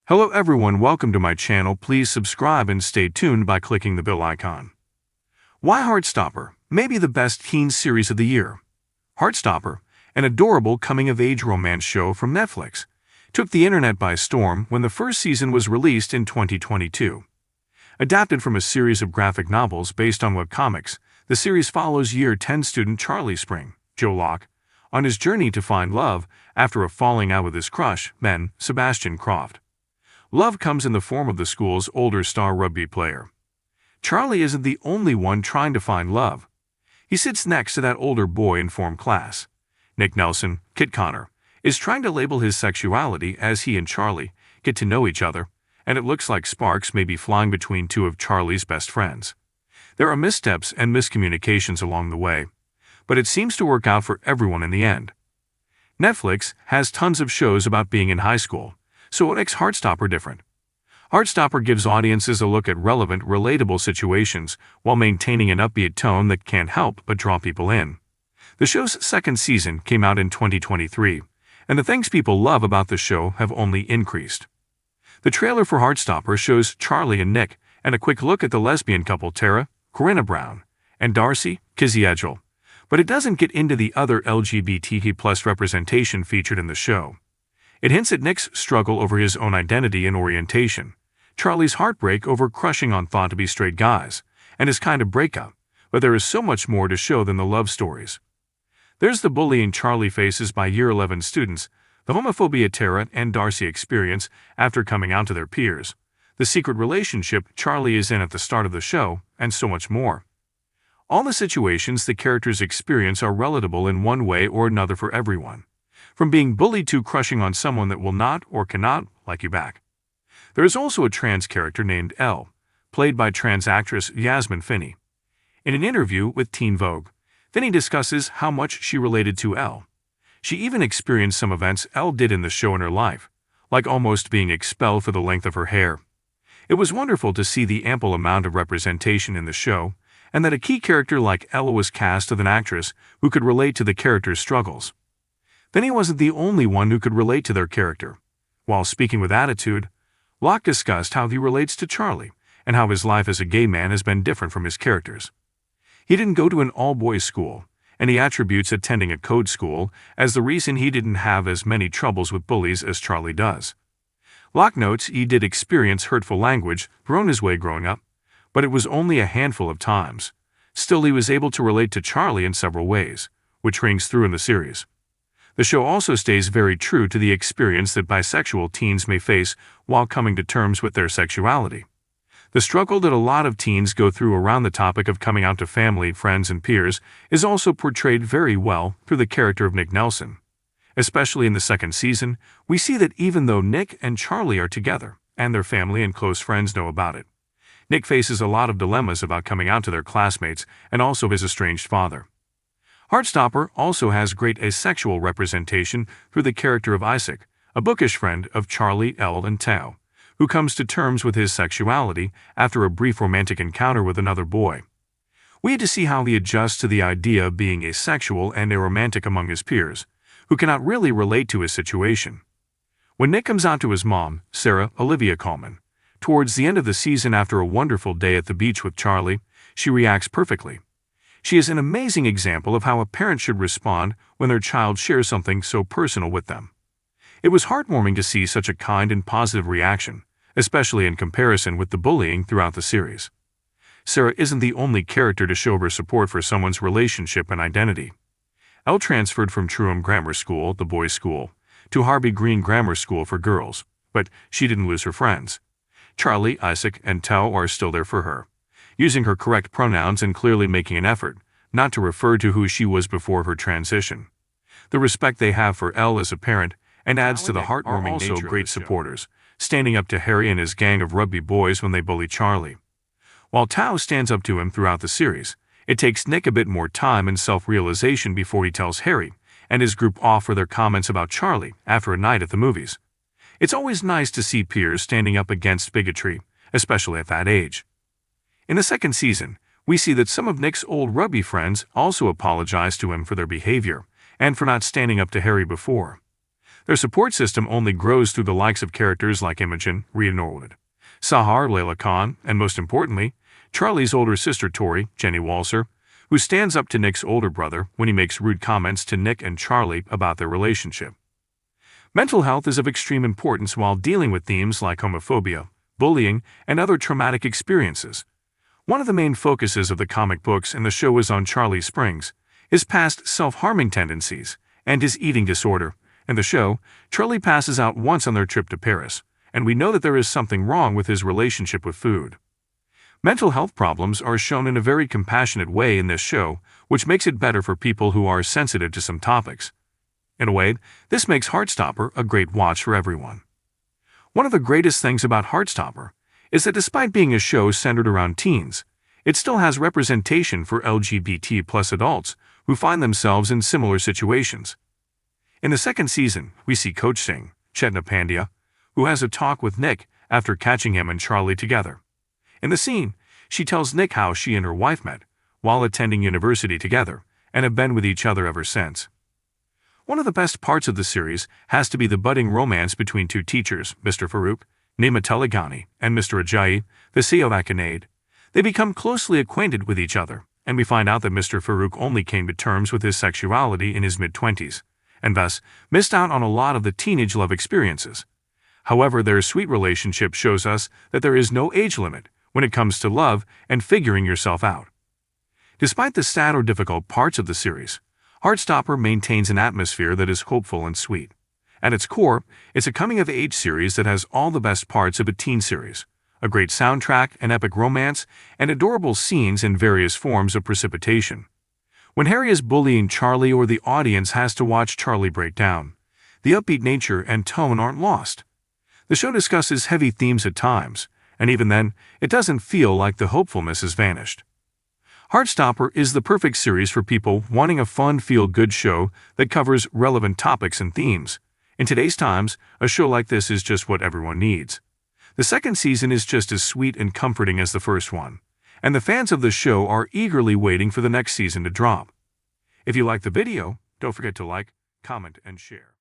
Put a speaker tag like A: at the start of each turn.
A: Hello everyone, welcome to my channel. Please subscribe and stay tuned by clicking the bell icon. Why Heartstopper? Maybe the best teen series of the year. Heartstopper, an adorable coming-of-age romance show from Netflix, took the internet by storm when the first season was released in 2022. Adapted from a series of graphic novels based on webcomics, the series follows Year 10 student Charlie Spring, Joe Locke, on his journey to find love after a falling out with his crush, Ben Sebastian Croft. Love comes in the form of the school's older star rugby player. Charlie isn't the only one trying to find love. He sits next to that older boy in form class. Nick Nelson, Kit Connor, is trying to label his sexuality as he and Charlie get to know each other, and it looks like sparks may be flying between two of Charlie's best friends. There are missteps and miscommunications along the way, but it seems to work out for everyone in the end. Netflix has tons of shows about being in high school, so what makes Heartstopper different? Heartstopper gives audiences a look at relevant, relatable situations while maintaining an upbeat tone that can't help but draw people in. The show's second season came out in 2023, and the things people love about the show have only increased. The trailer for Heartstopper shows Charlie and Nick, and a quick look at the lesbian couple Tara, Corinna Brown, and Darcy, Kizzy Edgell, but it doesn't get into the other LGBTQ+ representation featured in the show. It hints at Nick's struggle over his own identity and orientation, Charlie's heartbreak over crushing on thought-to-be-straight guys, and his kind of breakup, but there is so much more to show than the love stories. There's the bullying Charlie faces by Year 11 students, the homophobia Tara and Darcy experience after coming out to their peers, the secret relationship Charlie is in at the start of the show, and so much more. All the situations the characters experience are relatable in one way or another for everyone, from being bullied to crushing on someone that will not or cannot like you back. There is also a trans character named Elle, played by trans actress Yasmin Finney. In an interview with Teen Vogue, Finney discusses how much she related to Elle. She even experienced some events Elle did in the show in her life, like almost being expelled for the length of her hair. It was wonderful to see the ample amount of representation in the show, and that a key character like Elle was cast with an actress who could relate to the character's struggles. Finney wasn't the only one who could relate to their character. While speaking with attitude, Locke discussed how he relates to Charlie and how his life as a gay man has been different from his characters. He didn't go to an all-boys school, and he attributes attending a code school as the reason he didn't have as many troubles with bullies as Charlie does. Locke notes he did experience hurtful language thrown his way growing up, but it was only a handful of times. Still, he was able to relate to Charlie in several ways, which rings through in the series. The show also stays very true to the experience that bisexual teens may face while coming to terms with their sexuality. The struggle that a lot of teens go through around the topic of coming out to family, friends, and peers is also portrayed very well through the character of Nick Nelson. Especially in the second season, we see that even though Nick and Charlie are together, and their family and close friends know about it, Nick faces a lot of dilemmas about coming out to their classmates and also his estranged father. Heartstopper also has great asexual representation through the character of Isaac, a bookish friend of Charlie, Elle, and Tao, who comes to terms with his sexuality after a brief romantic encounter with another boy. We had to see how he adjusts to the idea of being asexual and aromantic among his peers, who cannot really relate to his situation. When Nick comes out to his mom, Sarah Olivia Colman, towards the end of the season after a wonderful day at the beach with Charlie, she reacts perfectly. She is an amazing example of how a parent should respond when their child shares something so personal with them. It was heartwarming to see such a kind and positive reaction, especially in comparison with the bullying throughout the series. Sarah isn't the only character to show her support for someone's relationship and identity. Elle transferred from Truham Grammar School, the boys' school, to Harvey Green Grammar School for girls, but she didn't lose her friends. Charlie, Isaac, and Tao are still there for her, using her correct pronouns and clearly making an effort not to refer to who she was before her transition. The respect they have for Elle as a parent and adds to the heartwarming nature of the show. Great supporters, standing up to Harry and his gang of rugby boys when they bully Charlie. While Tao stands up to him throughout the series, it takes Nick a bit more time and self-realization before he tells Harry and his group off for their comments about Charlie after a night at the movies. It's always nice to see peers standing up against bigotry, especially at that age. In the second season, we see that some of Nick's old rugby friends also apologize to him for their behavior and for not standing up to Harry before. Their support system only grows through the likes of characters like Imogen, Rita Norwood, Sahar, Layla Khan, and most importantly, Charlie's older sister Tori, Jenny Walser, who stands up to Nick's older brother when he makes rude comments to Nick and Charlie about their relationship. Mental health is of extreme importance while dealing with themes like homophobia, bullying, and other traumatic experiences. One of the main focuses of the comic books and the show is on Charlie Springs, his past self-harming tendencies, and his eating disorder. In the show, Charlie passes out once on their trip to Paris, and we know that there is something wrong with his relationship with food. Mental health problems are shown in a very compassionate way in this show, which makes it better for people who are sensitive to some topics. In a way, this makes Heartstopper a great watch for everyone. One of the greatest things about Heartstopper is that despite being a show centered around teens, it still has representation for LGBT+ adults who find themselves in similar situations. In the second season, we see Coach Singh, Chetna Pandya, who has a talk with Nick after catching him and Charlie together. In the scene, she tells Nick how she and her wife met while attending university together and have been with each other ever since. One of the best parts of the series has to be the budding romance between two teachers, Mr. Farouk, Nima Telegani, and Mr. Ajayi, the CEO of Akanade. They become closely acquainted with each other, and we find out that Mr. Farouk only came to terms with his sexuality in his mid-20s, and thus missed out on a lot of the teenage love experiences. However, their sweet relationship shows us that there is no age limit when it comes to love and figuring yourself out. Despite the sad or difficult parts of the series, Heartstopper maintains an atmosphere that is hopeful and sweet. At its core, it's a coming-of-age series that has all the best parts of a teen series: a great soundtrack, an epic romance, and adorable scenes in various forms of precipitation. When Harry is bullying Charlie or the audience has to watch Charlie break down, the upbeat nature and tone aren't lost. The show discusses heavy themes at times, and even then, it doesn't feel like the hopefulness has vanished. Heartstopper is the perfect series for people wanting a fun, feel-good show that covers relevant topics and themes. In today's times, a show like this is just what everyone needs. The second season is just as sweet and comforting as the first one, and the fans of the show are eagerly waiting for the next season to drop. If you like the video, don't forget to like, comment, and share.